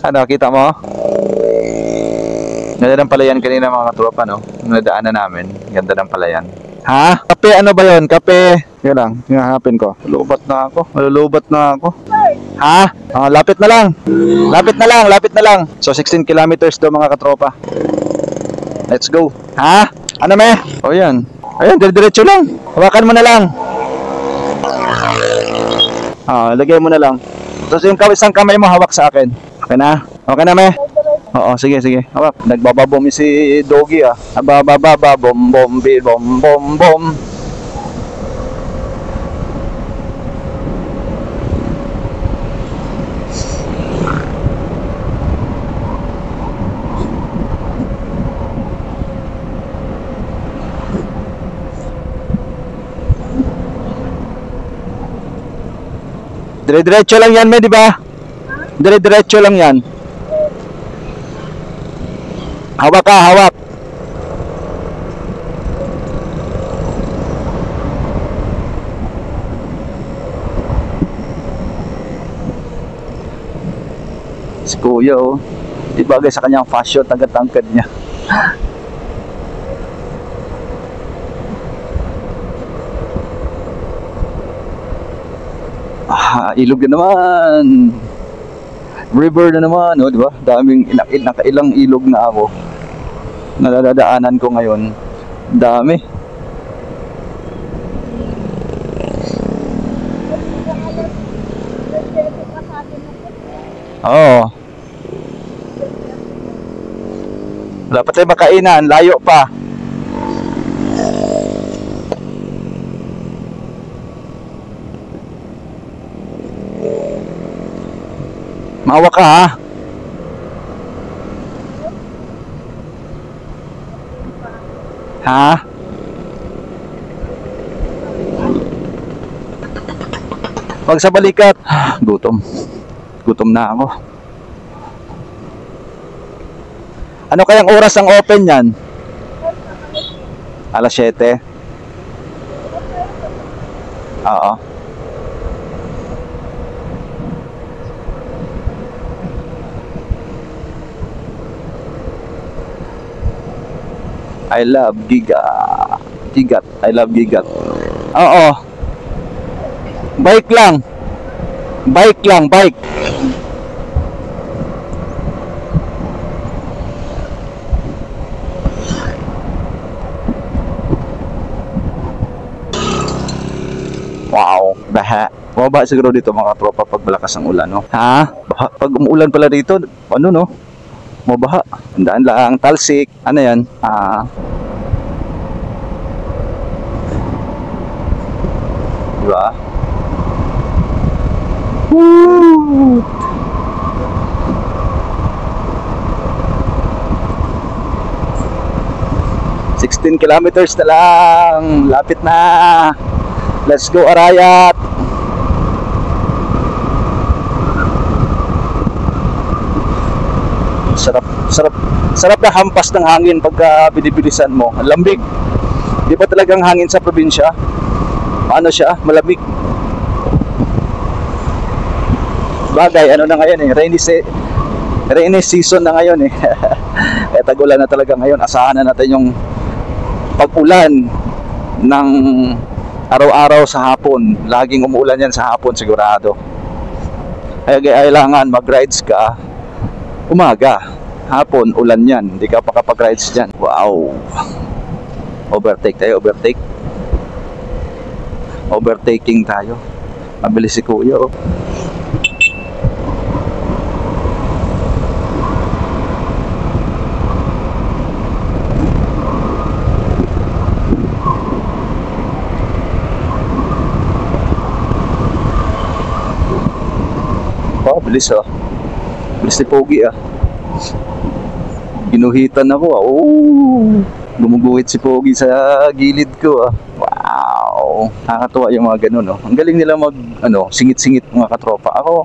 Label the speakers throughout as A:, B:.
A: Ano, kita mo? Ganda ng palayan kanina mga katropa, no? Nadaanan namin. Ganda ng palayan. Ha? Kape, ano ba yon? Kape. Yun lang, hihahapin ko. Malulubat na ako. Malulubat na ako. Ha? Oh, lapit na lang. Lapit na lang, lapit na lang. So, 16 kilometers daw mga katropa. Let's go. Ha? Ano me? O yan. Ayun, dire-diretso lang. Hawakan mo na lang. Lagay mo na lang. Tapos yung isang kamay mo hawak sa akin. Okay na? Okay na me? Oo, sige, sige. Hawak. Nagbababom si Doggy ah. Bababa, bom, bom, bom, bom, bom. Dire-diretso lang yan, me, di ba? Dire-diretso lang yan. Hawak ka, hawak. Si Kuya, oh. Di bagay sa kanyang fashion, tangkad-tangkad niya. Ilog na naman. River na naman, oh, di ba? Daming nakailang ilog na ako. Nadadaanan ko ngayon. Dami. Oo. Wala pa tayo makainan, layo pa. Mawa ka ha. Ha? Pag sa balikat, gutom. Gutom na ako. Ano kayang oras ang open yan? Alas 7. Oo. I love Gigat. Gigat. I love Gigat. Oo. Bike lang. Bike lang, bike. Wow, baha. Baba siguro dito mga tropa pag malakas ang ulan, no? Ha? Baha. Pag umuulan pala dito, ano no? Mabaha. Tandaan lang, talsik. Ano yan? Diba? Woo! "16 kilometers na lang. Lapit na. Let's go, Arayat." Sarap na hampas ng hangin pagka binibilisan mo. Ang lambig. Di ba talagang hangin sa probinsya? Ano siya? Malamig. Bagay, ano na ngayon eh, rainy season na ngayon eh. Eh, tag-ulan na talaga ngayon. Asahan na natin yung pag-ulan ng araw-araw sa hapon. Laging umuulan yan sa hapon sigurado. Kaya kailangan mag-rides ka umaga. Hapon, ulan yan. Hindi ka pa kapag-rides dyan. Wow. Overtake tayo, overtake. Overtaking tayo. Mabilis si Kuya, oh. Oh, bilis oh. Bilis ni Pogi ah. Ginuhitan ako ah. Oh, gumuguhit si Pogi sa gilid ko ah. Wow. Nakakatuwa yung mga ganun oh. Ang galing nila mag singit-singit mga katropa. Ako,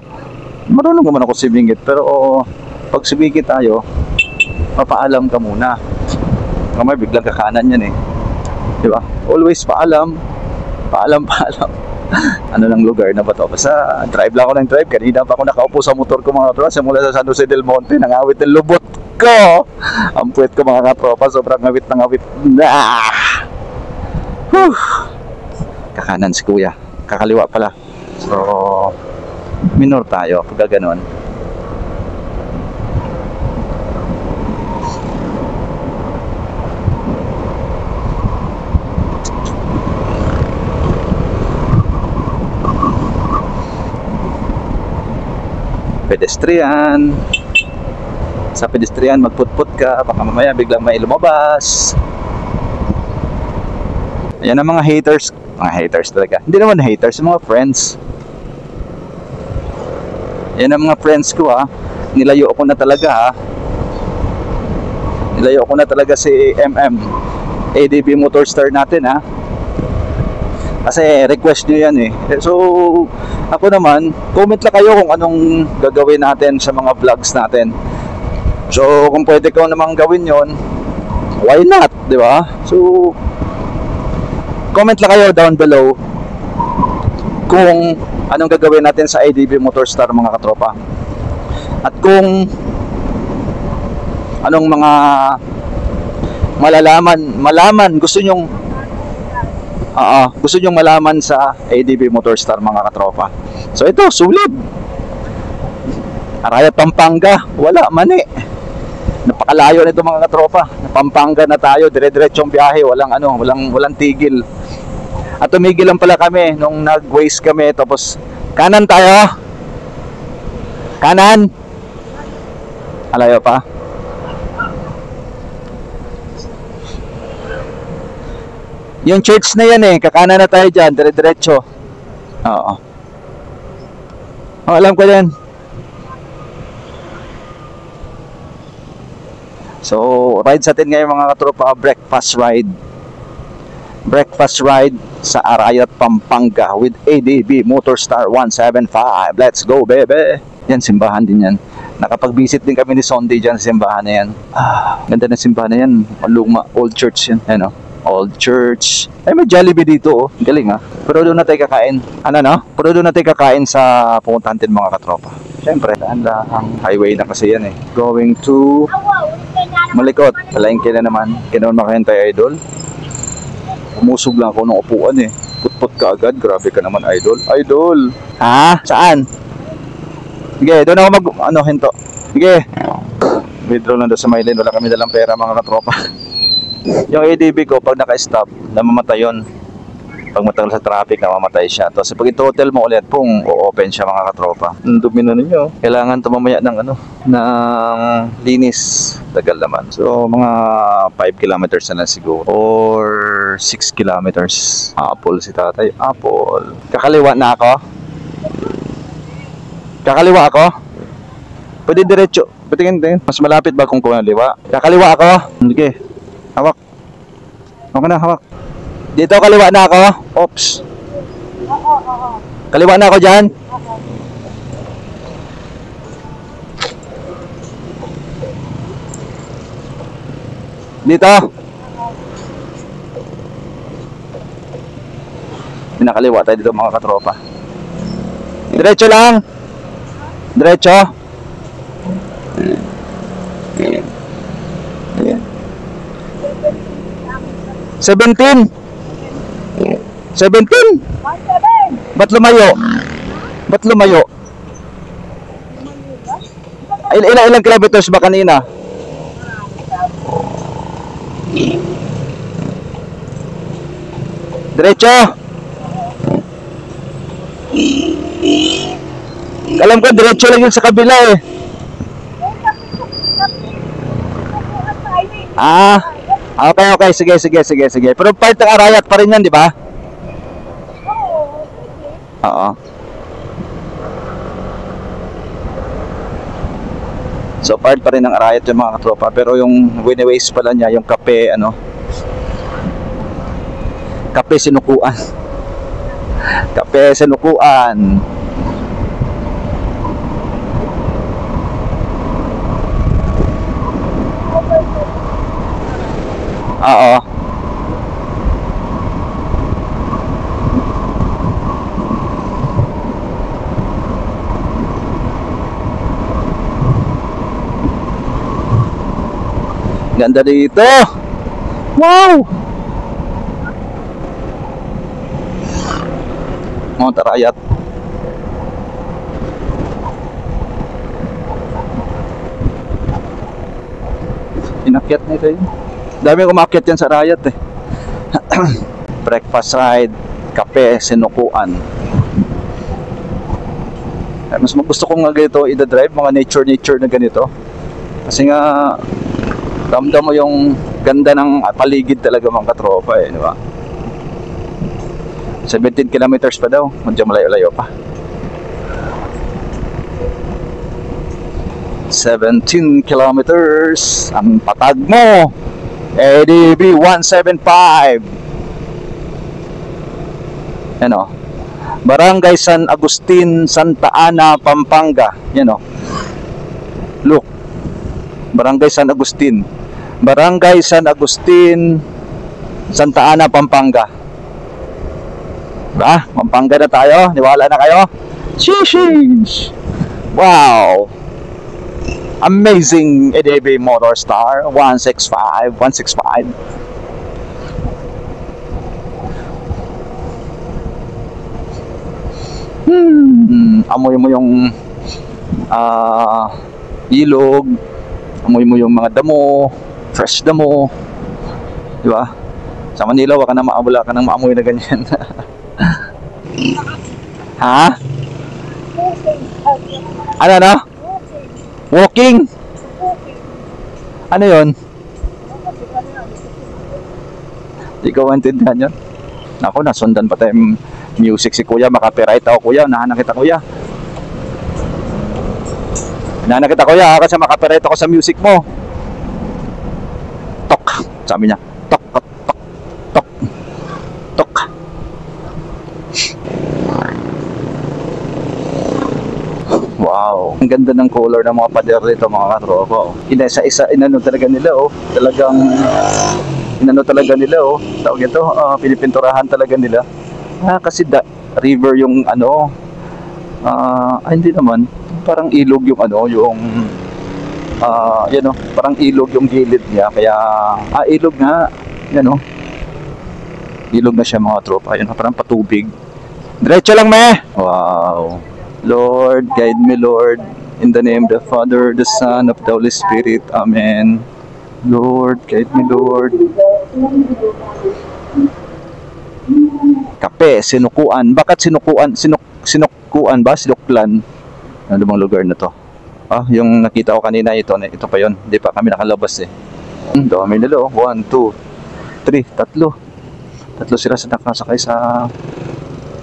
A: marunong naman ako sumingit pero pag sumingit tayo, papaalam ka muna. Kamay biglang kakanan yan eh. Di ba? Always paalam. Paalam. Ano ng lugar na ba to? Basta drive lang ako ng drive. Kanina pa ako nakaupo sa motor ko mga katropa. Simula sa San Jose del Monte, nangawit ng lubot ko. Ang puwet ko mga katropa, sobrang ngawit na ngawit na. Whew. Kakanan si kuya, kakaliwa pala. So minor tayo pag ganon. Pedestrian. Sa pedestrian magputput ka, baka mamaya biglang may lumabas. Ayan ang mga haters. Mga haters talaga. Hindi naman haters, mga friends. Ayan ang mga friends ko ha. Nilayo ko na talaga ha. Nilayo ko na talaga si ADB Motorstar natin ha. Kasi request nyo yan eh. So ako naman, comment lang kayo kung anong gagawin natin sa mga vlogs natin. So kung pwede ko namang gawin yon, why not, di ba? So comment lang kayo down below kung anong gagawin natin sa ADB Motorstar mga katropa. At kung anong mga malaman gusto nyong malaman sa ADB Motorstar mga katropa. So ito, sulit. Arayat Pampanga, wala mani. Napakalayo nito mga katropa. Pampanga na tayo, dire-diretsong biyahe, walang tigil. At tumigil lang pala kami nung nag-waste kami, tapos kanan tayo. Kanan. Alayo pa. Yung church na yan eh, kakanan na tayo dyan, dire-diretso. Oo. Oh, alam ko yan. So, ride sa atin ngayon mga katropa, breakfast ride. Breakfast ride sa Arayat, Pampanga with ADB Motorstar 175. Let's go, baby! Yan, simbahan din yan. Nakapag-visit din kami ni Sunday dyan sa simbahan na yan. Ganda na simbahan na yan. Luma, old church yan. Ano? Old church. Ay, may Jollibee dito oh. Galing ha. Pero doon na tayo kakain. Pero doon na tayo kakain sa pupuntahan natin mga katropa. Siyempre, ang highway na kasi yan eh. Going to Malikot. Palengke na naman. Kinoon makahintay idol. Umusog lang ako ng upuan eh. Put-put ka agad. Grabe ka naman idol. Idol! Ha? Saan? Sige, doon ako hinto. Sige. Withdraw lang doon sa Mylene. Wala kami dalang pera mga katropa. Yung ADB ko, pag naka-stop, namamatay yun. Pag matagal sa traffic, namamatay siya. Tapos pag i-total mo ulit, o-open siya mga katropa. Ang dumi na ninyo. Kailangan tumamaya ng ng linis. Tagal naman. So, mga 5 kilometers na lang siguro. Or 6 kilometers. Apple si tatay. Apple. Kakaliwa na ako? Kakaliwa ako? Pwede diretso. Pwede mas malapit ba kung kumaliwa? Kakaliwa ako? Sige. Hawak. Okay na, hawak. Dito, kaliwa na ako. Oops. Kaliwa na ako dyan. Dito. Pinakaliwa tayo dito mga katropa. Diretso lang. Diretso. Ayan. 17. Ba't lumayo? Ba't lumayo? Ilang kilometers ba kanina? Diretso. Alam ko diretso lang yun sa kabila eh. Okay. Sige. Pero part ng Arayat pa rin yan, di ba? Oo. So part pa rin ng Arayat yung mga katropa. Pero yung wini-waste pala niya, yung kape, kape sinukuan. Kape sinukuan. Oo. Ganda dito. Wow! Mount Arayat. Inakyat nito yun. Dami umakyat yan sa Arayat eh. Breakfast ride, kape, sinukuan. Mas gusto ko nga ganito i-drive, mga nature na ganito. Kasi nga ramdam mo yung ganda ng paligid talaga mga katropa eh, di ba? 17 kilometers pa daw, medyo malayo-layo pa. 17 kilometers ang patag mo. ADB 175. Yan o. Barangay San Agustin, Santa Ana, Pampanga. Yan o. Look. Barangay San Agustin. Barangay San Agustin, Santa Ana, Pampanga. Diba? Pampanga na tayo. Niwala na kayo? Sheesh! Wow! Amazing EDB Motorstar 165. Amoy mo yung ilog, amoy mo yung mga damo, fresh damo, di ba? Sa Manila wala ka nang maamoy na ganyan. Ha? Ano na? Walking? Ano yun? Di ko maintindihan yun. Ako, nasundan pa tayo music si kuya. Makapiright ako kuya. Nahanan kita kuya. Kasi makapiright ako sa music mo. Tok. Sabi niya. Tok, tok, tok, tok, tok. Wow, ang ganda ng color ng mga pader dito mga katropa. Isa-isa inano talaga nila oh. Talagang inano talaga nila oh. Tawag ito, pinipinturahan talaga nila. Kasi river yung ano. Hindi naman, parang ilog yung ano, yung yan oh, parang ilog yung gilid niya. Kaya ilog nga, yan oh. Ilog na siya mga tropa. Yan, parang patubig. Diretso lang me. Wow. Lord, guide me, Lord, in the name of the Father, the Son, of the Holy Spirit. Amen. Lord, guide me, Lord. Kape, sinukuan. Bakit sinukuan? Sinukuan ba? Sinuklan? Ano bang lugar na to? Yung nakita ko kanina, ito pa yon. Hindi pa kami nakalabas eh. Dami nila oh. 1, 2, 3, tatlo. Tatlo sila sa nakasakay sa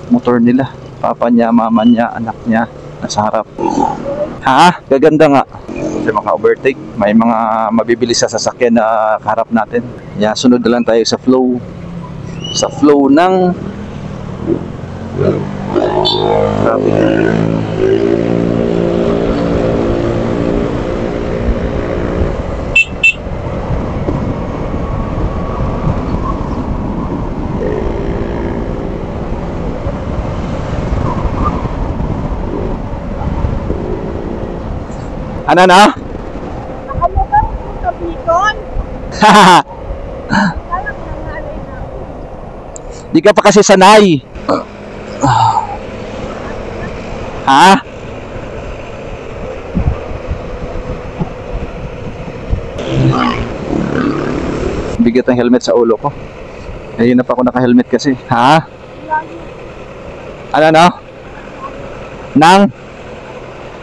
A: motor nila. Papa niya, mama niya, anak niya nasa harap. Gaganda nga. Kasi maka-overtake, may mga mabibilis sa sasakyan na kaharap natin. Sunod na lang tayo sa flow. Sa flow ng traffic. Ano na?
B: Nakalimutan ko sa Bicol.
A: Di ka pa kasi sanay. Ha? Bigat ang helmet sa ulo ko. Ayun na pa ako naka-helmet kasi. Ha? Ano na? Nang?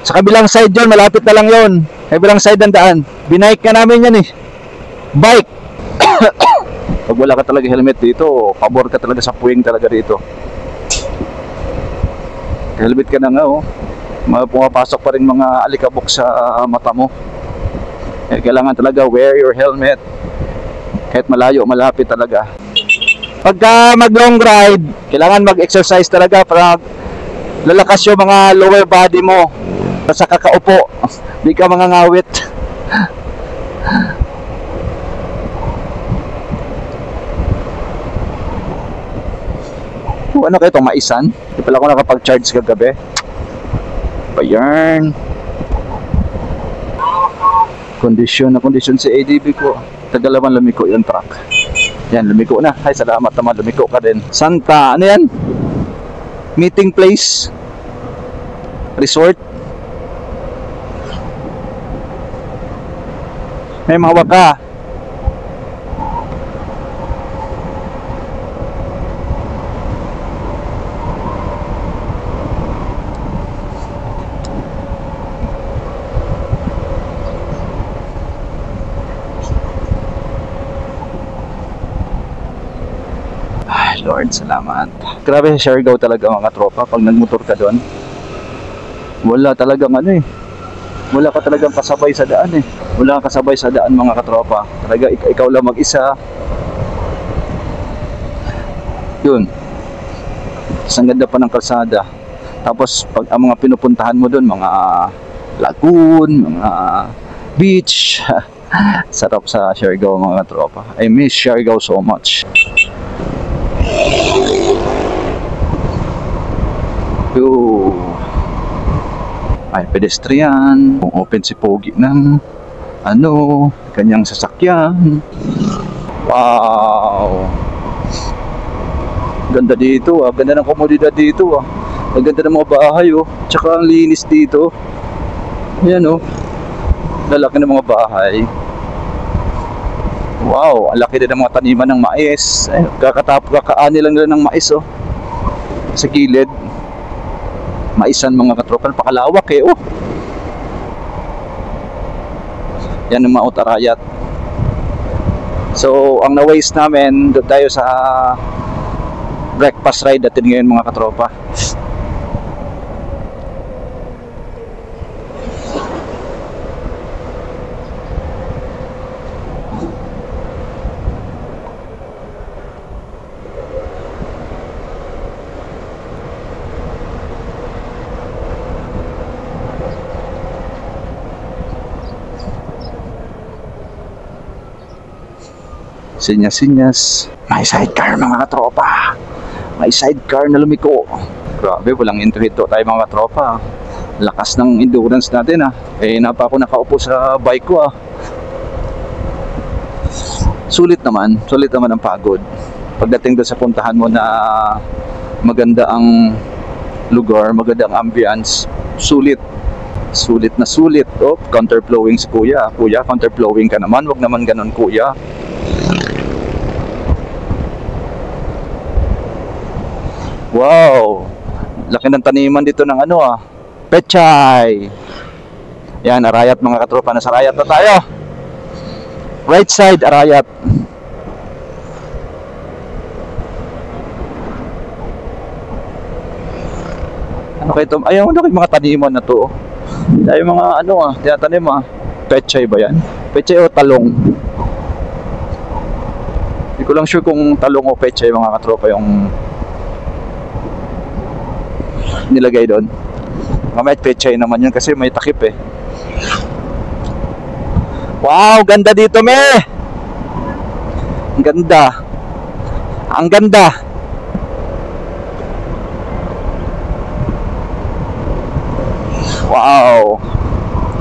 A: Sa kabilang side yun, malapit na lang yun. Kabilang side ng daan. Binike ka namin yan eh. Bike. Pag wala ka talaga helmet dito, pabor ka talaga sa puwing talaga dito. Helmet ka na nga oh. Pumapasok pa rin mga alikabok sa mata mo. Kailangan talaga wear your helmet. Kahit malayo, malapit talaga. Pagka mag long ride, kailangan mag-exercise talaga para lalakas yung mga lower body mo. Sa kakaupo, di ka mangangawit. Ano kayo itong maisan? Di pala ako nakapag-charge kagabi. Bayarn. Kondisyon na kondisyon si ADB ko. Tagal naman lumiko yung truck. Yan, lumiko na. Ay, salamat naman, lumiko ka din. Santa, ano yan? Meeting place? Resort? May mahawak ka. Lord, salamat. Grabe sa Siargao talaga mga tropa. Pag nagmotor ka doon, wala talagang ano eh. Wala ka talagang kasabay sa daan eh. Wala ka kasabay sa daan mga katropa. Talaga ikaw lang mag-isa. Yun. Ang ganda pa ng kalsada. Tapos pag ang mga pinupuntahan mo doon, mga lagoon, mga beach. Sarap sa Siargao mga katropa. I miss Siargao so much. Ay, pedestrian, kung open si Pogi ng kanyang sasakyan. Wow, ganda dito ganda ng komodidad dito ang ganda ng mga bahay tsaka ang linis dito. Ayan lalaki ng mga bahay. Wow, ang laki din ng mga taniman ng mais. Ay, kakaani lang nila ng mais sa gilid. Maisan mga katropa, pakalawak yan ang Mount Arayat. So ang na-waste namin doon tayo sa breakfast ride natin ngayon mga katropa. Sinyas. May sidecar mga katropa. May sidecar na lumiko. Grabe, walang interhito tayo mga katropa. Lakas ng endurance natin napa ako nakaupo sa bike ko Sulit naman ang pagod. Pagdating doon sa puntahan mo na maganda ang lugar, maganda ang ambience, sulit na sulit. Counterflowing si kuya. Kuya, counterflowing ka naman. Wag naman ganon kuya. Wow, laki ng taniman dito ng pechay. Yan, Arayat mga katropa. Nasa Arayat na tayo. Right side, Arayat. Ayaw mga taniman na to. Tayo mga tinatanim pechay ba yan? Pechay o talong? Hindi ko lang sure kung talong o pechay mga katropa yung nilagay doon. May pechay naman yun kasi may takip Wow, ganda dito ang ganda. Wow,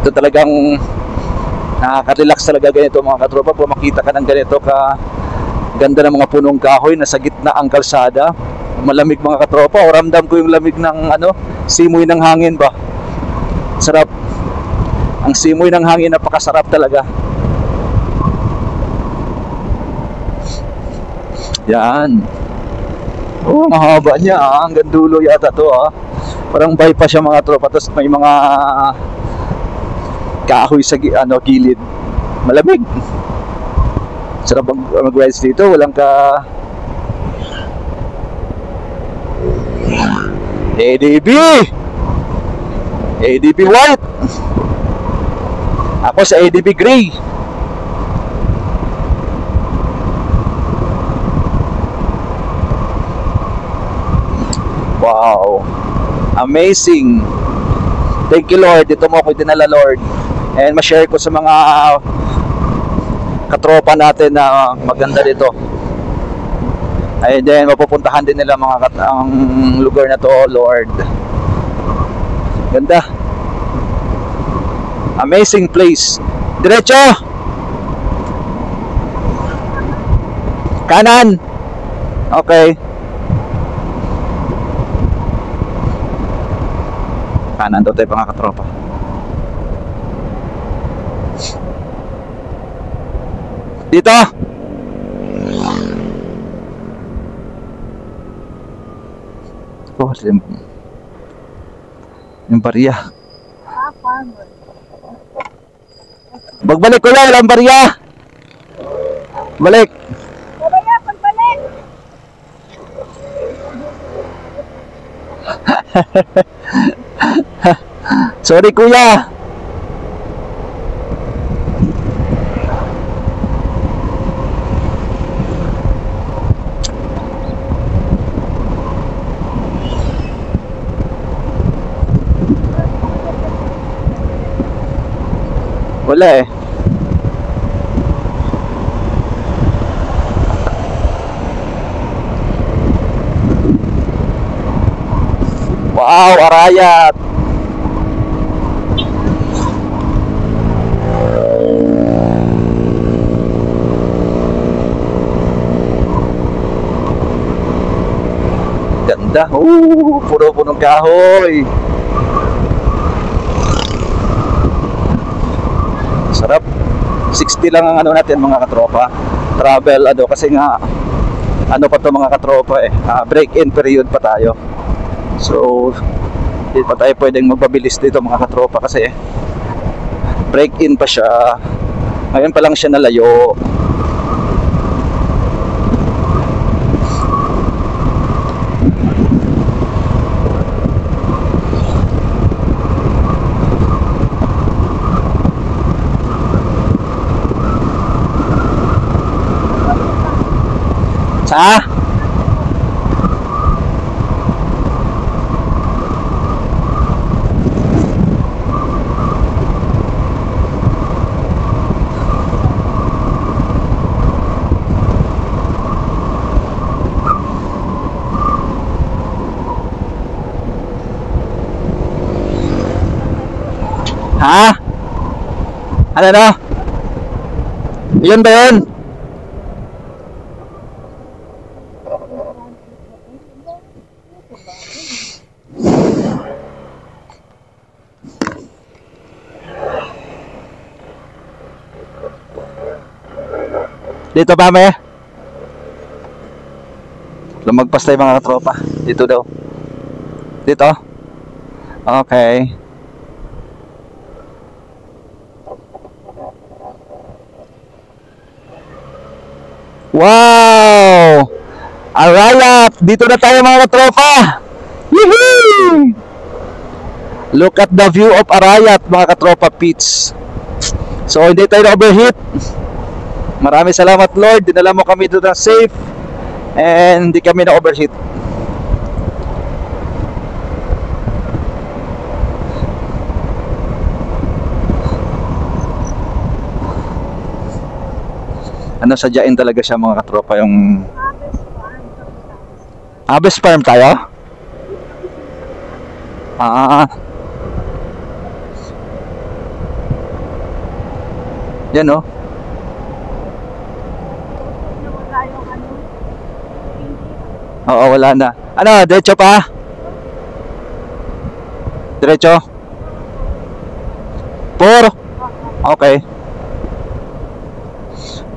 A: ito talagang nakaka-relax talaga ganito mga katropa. Kung makita ka ng ganito ganda ng mga punong kahoy na sa gitna ang kalsada. Malamig mga katropa. Ramdam ko yung lamig ng simoy ng hangin ba. Sarap. Ang simoy ng hangin napakasarap talaga. Yan. Mahaba niya hanggang dulo yata to Parang bypass siya mga tropa. Tapos may mga kahoy sa gilid. Malamig. Sarap mag-rides dito. Walang ADB white. Ako sa ADB gray. Wow, amazing. Thank you Lord, dito mo ako dinala Lord. And ma-share ko sa mga katropa natin na maganda dito. And then mapupuntahan din nila ang lugar na to, Lord. Ganda. Amazing place. Diretso. Kanan. Okay. Kanan daw tayo mga katropa. Dito. Oh, yung barya.
B: Farmer.
A: Magbalik ko lang, walang barya. Balik.
B: Babaya, pagbalik.
A: Sorry kuya. Wala eh. Wow, Arayat. Ganda. Puro-punong kahoy. Sarap. 60 lang ang ano natin mga katropa. Travel kasi nga ano pa to mga katropa break-in period pa tayo. So hindi pa tayo pwedeng magpabilis dito mga katropa kasi break-in pa siya. Ngayon pa lang siya nalayo. Sa? Ha? Ano na? Yun ba yun? Dito ba may? Lumagpas tayo mga katropa. Dito daw. Dito? Okay. Wow! Arayat! Dito na tayo mga katropa! Yehey! Look at the view of Arayat mga katropa pits. So hindi tayo na-overheat. Maraming salamat Lord, dinala mo kami doon na safe and hindi kami na-overheat. Ano, sadyain talaga siya mga katropa yung Harvest Farm tayo? Yan o. Oo, wala na. Ano, diretso pa? Diretso? 4? Okay.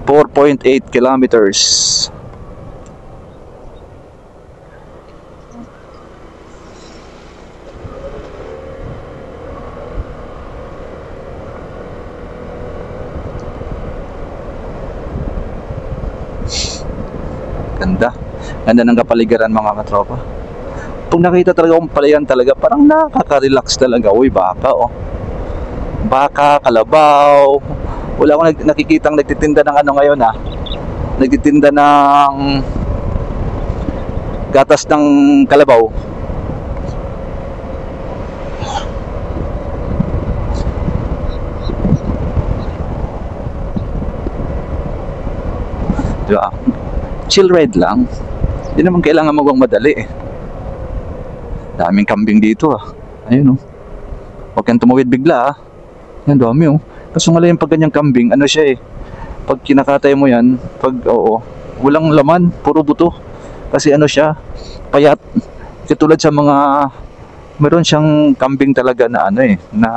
A: 4.8 kilometers. Ganda. Ganda ng kapaligiran mga katropa. Pag nakita talaga kung palayan talaga, parang nakaka-relax talaga. Uy, baka oh. Baka, kalabaw. Wala akong nakikitang nagtitinda ng ano ngayon nagtitinda ng gatas ng kalabaw. Diba? Chill ride lang. Hindi naman kailangan magmadali Daming kambing dito Ayun Huwag kang tumawid bigla Yan dami Kaso nga lang pag ganyang kambing, ano siya pag kinakatay mo yan, pag walang laman, puro buto. Kasi ano siya, payat. Katulad sa mga, meron siyang kambing talaga na ano eh, na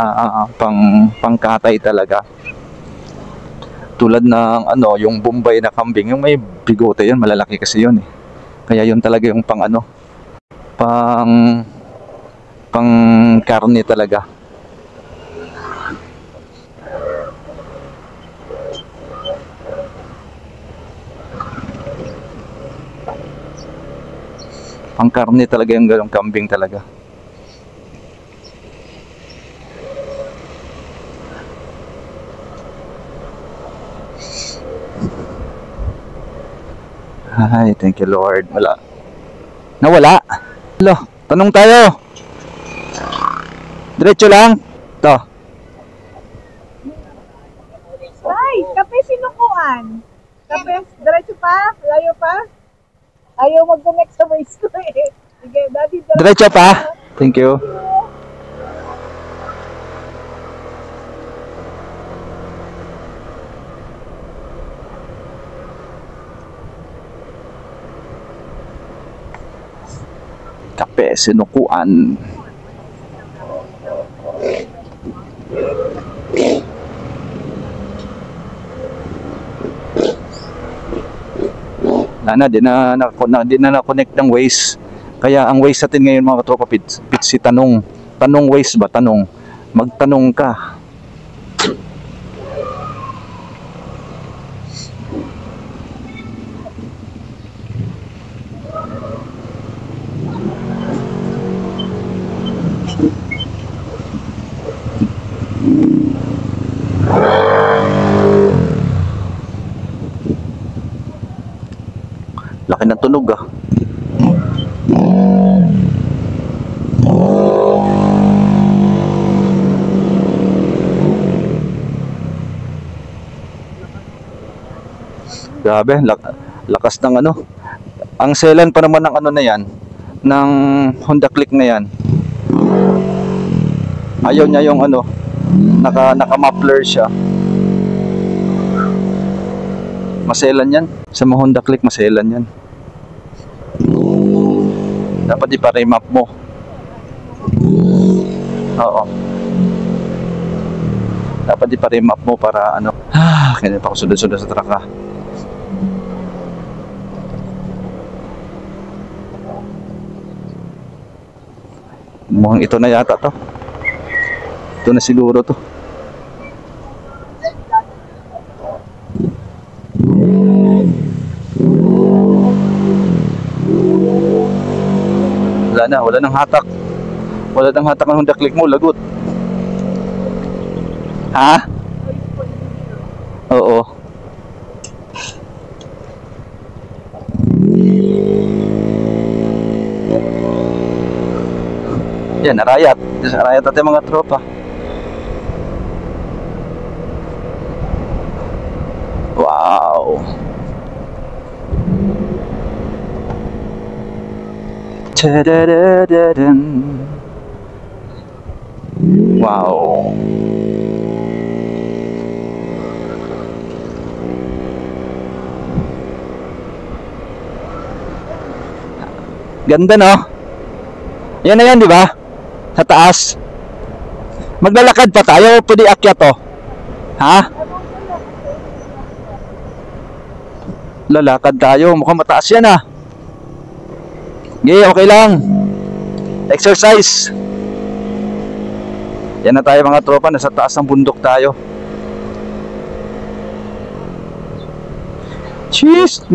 A: pangkatay talaga. Tulad ng ano, yung Bombay na kambing, yung may bigote yun, malalaki kasi yun eh. Kaya yun talaga yung pang ano, pang karne talaga. Pang karne talaga yung ganong kambing talaga. Ay, thank you Lord. Wala. Nawala. Hello, tanong tayo. Diretso lang. To.
B: Ay, kape sinukuan. Kape, diretso pa? Layo pa? Ayaw mag-connect sa voice ko eh. Sige, daddy,
A: Diretso pa. Thank you. Kape sinukuan. Di na na-connect ng Waze. Kaya ang Waze natin ngayon mga katropa pits si tanong. Tanong Waze ba? Tanong. Magtanong ka. Laki ng tunog ah. Grabe, lakas ng ano. Ang selan pa naman ng ano na yan, ng Honda Click na yan. Ayaw niya yung ano, naka-muffler siya. Maselan yan. Sa mga Honda Click, maselan yan. Dapat ipa-remap mo. Oo. Dapat ipa-remap mo para ano. Kaya pa ako sunod-sunod sa truck ah. Mukhang ito na yata to. Ito na siguro to. Wala nang hatak. Wala nang hatak ng Honda Click mo, lagot. Ha? Oo. Yan, narayat. Narayat natin mga tropa. Wow. Tadadadadan. Wow. Ganda no? Yan na yan, di ba? Sa taas. Maglalakad pa tayo o pwede akyat to? Ha? Lalakad tayo. Mukhang mataas yan ah. Okay, okay lang. Exercise. Yan na tayo mga tropa. Nasa taas ng bundok tayo. Cheers.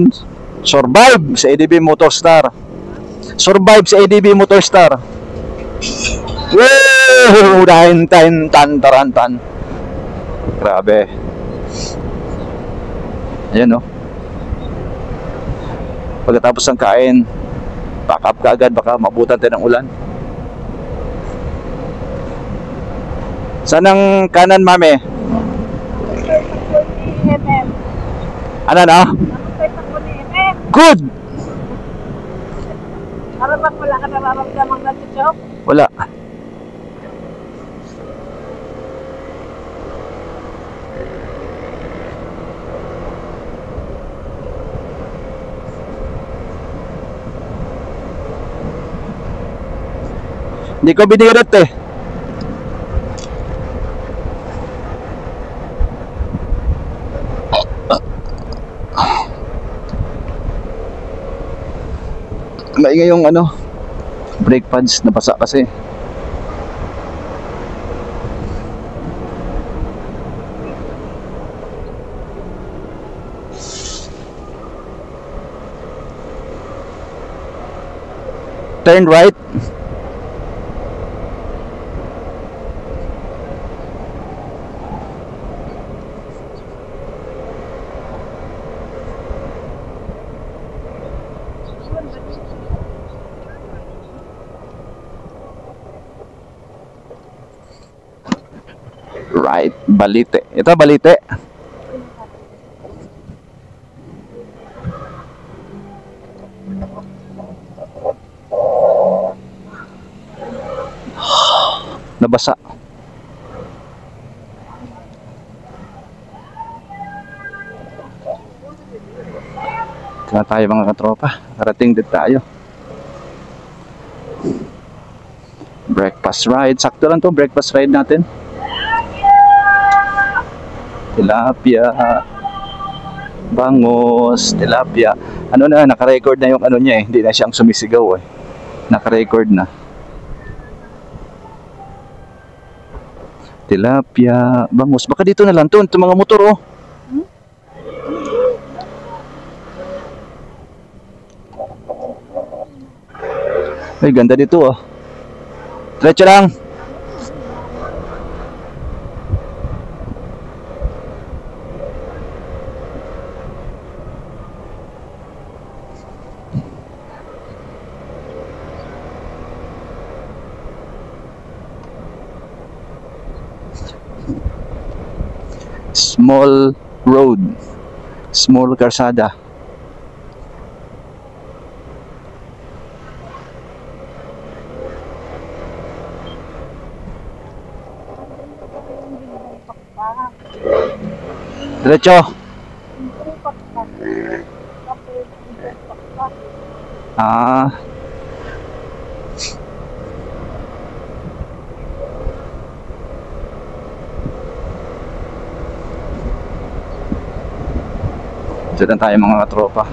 A: Survive sa ADB Motorstar. Survive sa ADB Motorstar. Woo! Tan tarantan. Grabe. Ayan no. Pagkatapos ng kain, pack up ka agad, baka mabutan tayo ng ulan. Saan ang kanan, mami? Ano na? Good!
B: Para bang wala ka nararamdaman na ito?
A: Wala. Hindi ko binirit eh. Maingay yung ano, brake pads, nabasa kasi. Turn right. Right, Balite. Ito Balite. Nabasa. Ito na tayo mga katropa. Karating din tayo. Breakfast ride. Sakto lang to breakfast ride natin. Tilapia. Bangos. Tilapia. Ano na, naka-record na yung ano niya eh. Hindi na siyang sumisigaw eh. Naka-record na. Tilapia, bangus. Baka dito na lang to, ito mga motor oh. Ay, ganda dito oh. Diretso lang. Small road, small karsada. Diretso. Ah. Diyan tayo mga katropa.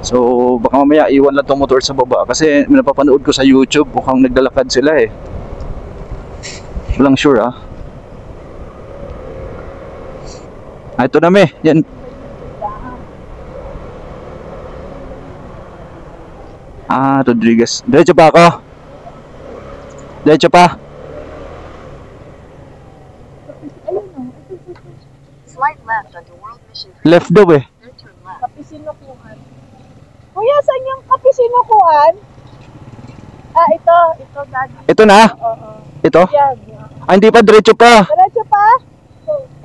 A: So baka mamaya iwan lang tong motor sa baba kasi napapanood ko sa YouTube mukhang naglalakad sila eh. Walang sure ah. Ah, ito na me. Yan. Ah, Rodriguez. Diretso pa ako. Diretso pa.
C: Slight left onto World Mission.
A: Left daw eh.
C: Then turn left.
B: Kape sinukuan. Kuya, saan yung kape sinukuan? Ah, ito. Ito, daddy.
A: Ito na.
B: Oo.
A: Ito.
B: Yan.
A: Ah, hindi pa diretso pa.
B: Diretso pa?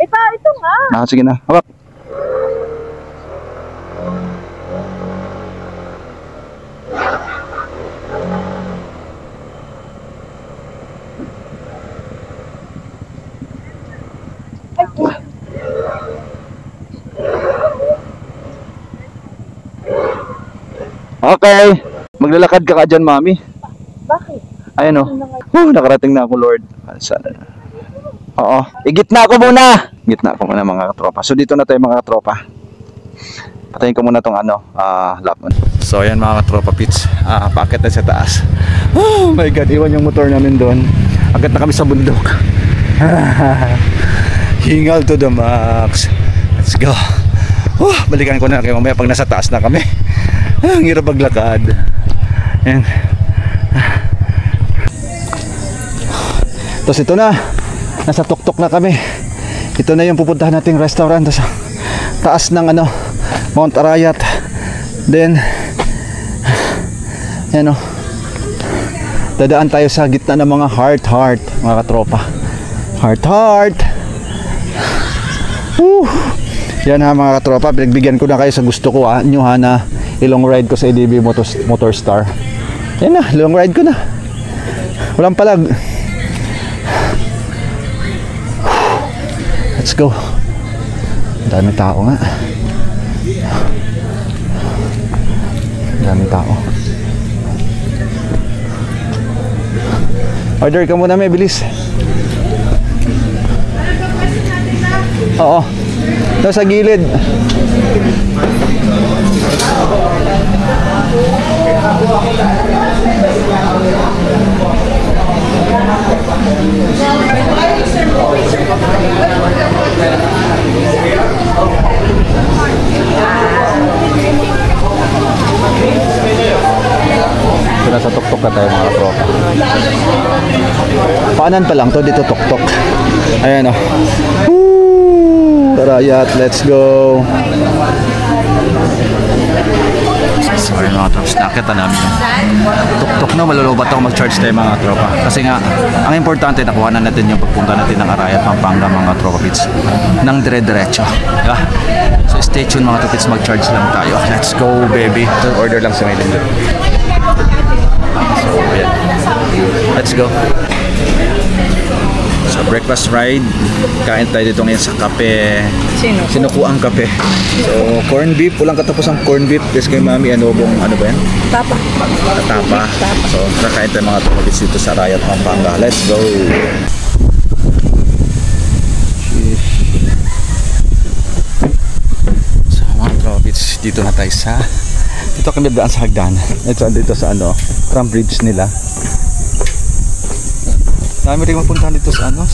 B: Ito nga.
A: Ah, sige na. Hawak.
B: Ay,
A: Okay. Maglalakad ka dyan, mami.
B: bakit?
A: Ayan o. Nakarating na ako, Lord. Sana. Oo. Igitna ako muna. Gitna ako muna mga katropa. So dito na tayo mga katropa. Patayin ko muna tong ano, lap on. So ayan mga katropa pits. Packet na sa taas. Oh my God, iwan yung motor namin doon. Agad na kami sa bundok. Hingal to the max. Let's go. Balikan ko na kayo mamaya pag nasa taas na kami. Ang hirap maglakad. Ayan. Tapos ito na. Nasa tuktok na kami. Ito na yung pupuntahan nating restaurant sa taas ng ano, Mount Arayat. Then yan o, dadaan tayo sa gitna ng mga heart mga katropa. Heart. Yan ha mga katropa, pinagbigyan ko na kayo sa gusto ko nyo ha, na ilong ride ko sa ADB Motorstar. Yan na, long ride ko na. Walang palag. Let's go. Dami tao nga. Dami tao. Order ka muna, may bilis. Oo. Ito sa gilid. Ito nasa tuktok na tayo mga tropa. Paanan pa lang to, dito tuktok. Ayan o. Arayat, let's go. So ayun mga trops, nakita namin yung tuktok na malulubat ako mag-charge tayo mga tropa. Kasi nga, ang importante nakuha na natin yung pagpunta natin ng Arayat, Pampanga mga tropa bits. Nang dire-diretso. Diba? So stay tuned mga tropa bits, mag-charge lang tayo. Let's go baby. Order lang sa may lindo. So ayan. Let's go. So breakfast ride, kain tayo dito ngayon sa kape. Sinukuang kape. So corn beef, walang katapos ang corn beef. Kasi kay mami, ano ba yan?
B: Tapa.
A: Tapa. So kakain tayo mga tumabits dito sa Arayat, Pampanga. Let's go. So mga tumabits, dito na tayo sa, dito kami daan sa hagdan. Dito sa tram bridge nila. Dami rin mapuntahan dito sa mga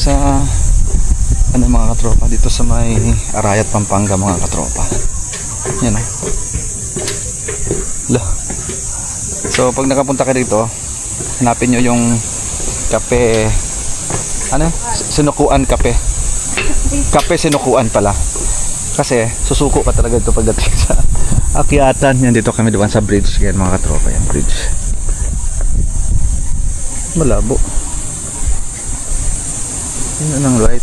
A: katropa dito sa may Arayat, Pampanga mga katropa. Yan o. So pag nakapunta ka dito, hanapin nyo yung kape, sinukuan kape. Kape sinukuan pala. Kasi susuko pa talaga ito pagdating sa akyatan. Yan, dito kami doon sa bridge. Yan mga katropa, yan bridge. Malabo. Yun ang right.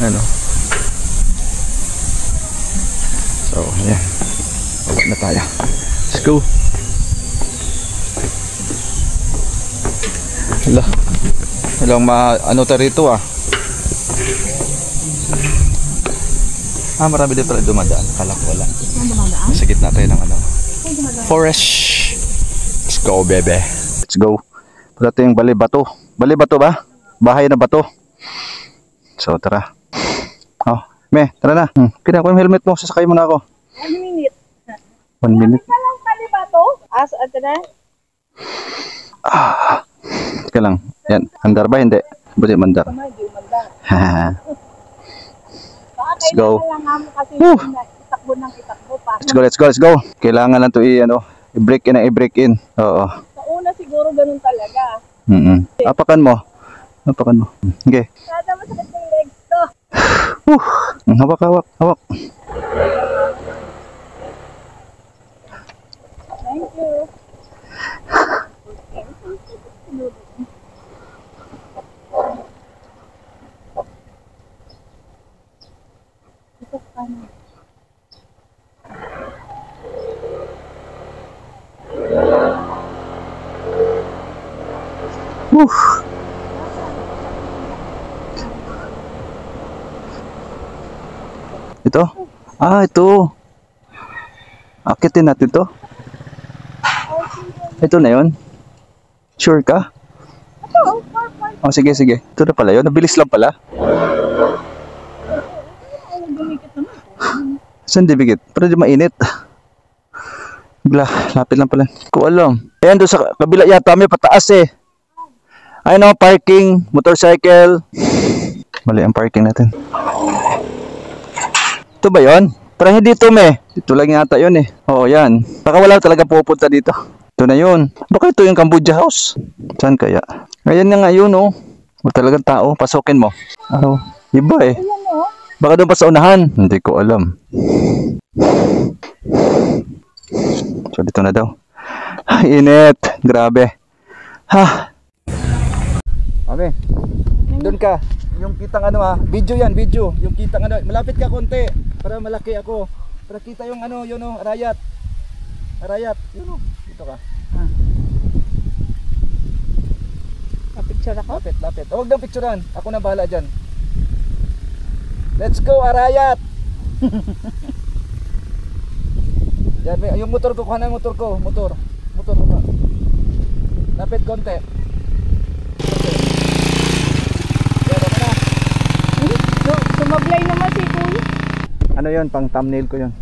A: Ano? So, yan. Baba na tayo. Let's go. Walang tayo rito ah. Marami din pala dumadaan. Akala ko wala. Sa gitna tayo ng forest. Let's go, bebe. Let's go. Pagdating yung Balibato. Balibato ba? Bahay na bato. So, tara. Tara na. Kina ko yung helmet mo. Sasakay mo na ako.
B: 1 minute.
A: 1 minute.
B: Ka lang Balibato? Ito na?
A: Teka lang. Yan. Mandar ba? Hindi. Buti mandar. Let's go. Let's go. Kailangan lang ito i-break in. Oo.
B: Sa una siguro ganun talaga.
A: Apakan mo. Okay.
B: Kada masakit yung legs to.
A: Hawak.
B: Thank you.
A: Ito? Ito. Akitin natin to. Ito na yun. Sure ka? Sige. Ito na pala yun. Nabilis lang pala. Saan dibigit? Para di mainit. Lapit lang pala. Ko alam. Ayan, doon sa kabila yata may pataas eh. Parking, motorcycle. Mali ang parking natin. Ito ba yun? Parang hindi ito Dito lang yata yun eh. Oo, yan. Baka wala talaga pupunta dito. Ito na yun. Baka ito yung Cambodia House. Saan kaya? Ngayon nga yun Wala talagang tao. Pasukin mo. Iba eh. Baka doon pa sa unahan. Hindi ko alam. So dito na daw. Init. Grabe. Ame. Doon ka. Yung kitang video yan, video. Yung kitang malapit ka konti para malaki ako. Para kita yung Arayat. Dito ka.
B: Picture ako?
A: Lapit. Huwag nang picturean. Ako na bahala dyan. Let's go, Arayat! Yan, yung motor ko, kuha na yung motor ko. Motor ko pa. Lapit konti. Yan, okay na.
B: Sumablay naman si Kuya.
A: Ano yun, pang thumbnail ko yun.